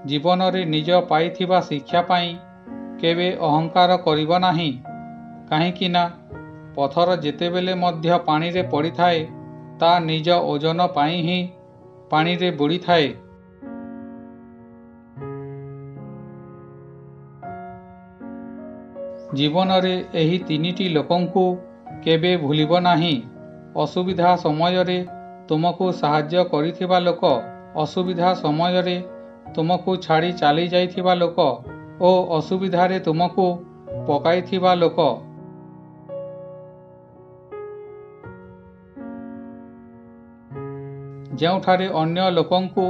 जीवन रे निज पाइथिबा शिक्षा पाई केबे अहंकार करिब नाही। काहेकि ना पथर जेतेबेले मध्य पानी रे पड़ी थाए ता निज ओजन पाई ही पानी रे बुड़ी थाए। जीवन रे एही तीनिटी लोकंकु केबे भूलिब नाही। असुविधा समय रे तुमको साहाय्य करिथिबा लोक, असुविधा समय रे तुमको छाड़ी चली जाइथिबा लोक ओ असुविधा रे तुमको पकाइथिबा लोक। ଯେଉଁଠାରେ ଅନ୍ୟ ଲୋକଙ୍କୁ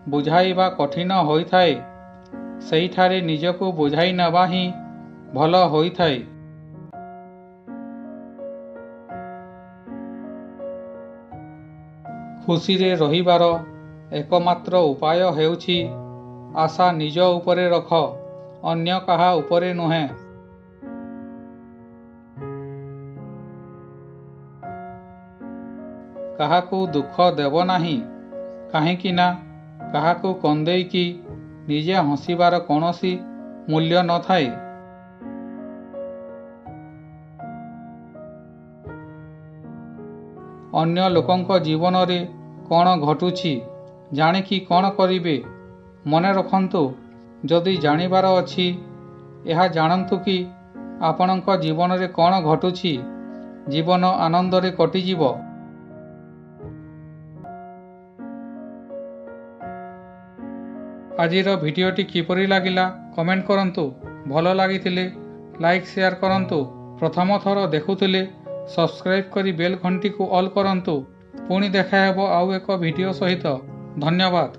ବୁଝାଇବା କଠିନ ହୋଇଥାଏ ସେହିଠାରେ ନିଜକୁ ବୁଝାଇ ନେବା ହିଁ ଭଲ ହୋଇଥାଏ। ଖୁସିରେ ରହିବାର ଏକମାତ୍ର ଉପାୟ ହେଉଛି ଆଶା ନିଜ ଉପରେ ରଖ, ଅନ୍ୟ କାହା ଉପରେ ନୁହେଁ। କାହାକୁ ଦୁଃଖ ଦେବ ନାହିଁ, କାହିଁକି ନା କାହାକୁ କନ୍ଦେଇକି ନିଜେ ହସିବାର କୌଣସି ମୂଲ୍ୟ ନଥାଏ। ଅନ୍ୟ ଲୋକଙ୍କ ଜୀବନରେ କ'ଣ ଘଟୁଛି ଜାଣିକି କ'ଣ କରିବେ? ମନେ ରଖନ୍ତୁ, ଯଦି ଜାଣିବାର ଅଛି ଏହା ଜାଣନ୍ତୁ କି ଆପଣଙ୍କ ଜୀବନରେ କ'ଣ ଘଟୁଛି, ଜୀବନ ଆନନ୍ଦରେ କଟିଯିବ। ଆଜିର ଭିଡ଼ିଓଟି କିପରି ଲାଗିଲା କମେଣ୍ଟ କରନ୍ତୁ। ଭଲ ଲାଗିଥିଲେ ଲାଇକ୍ ସେୟାର କରନ୍ତୁ। ପ୍ରଥମ ଥର ଦେଖୁଥିଲେ ସବସ୍କ୍ରାଇବ୍ କରି ବେଲ୍ ଘଣ୍ଟିକୁ ଅଲ୍ କରନ୍ତୁ। ପୁଣି ଦେଖା ହେବ ଆଉ ଏକ ଭିଡ଼ିଓ ସହିତ। ଧନ୍ୟବାଦ।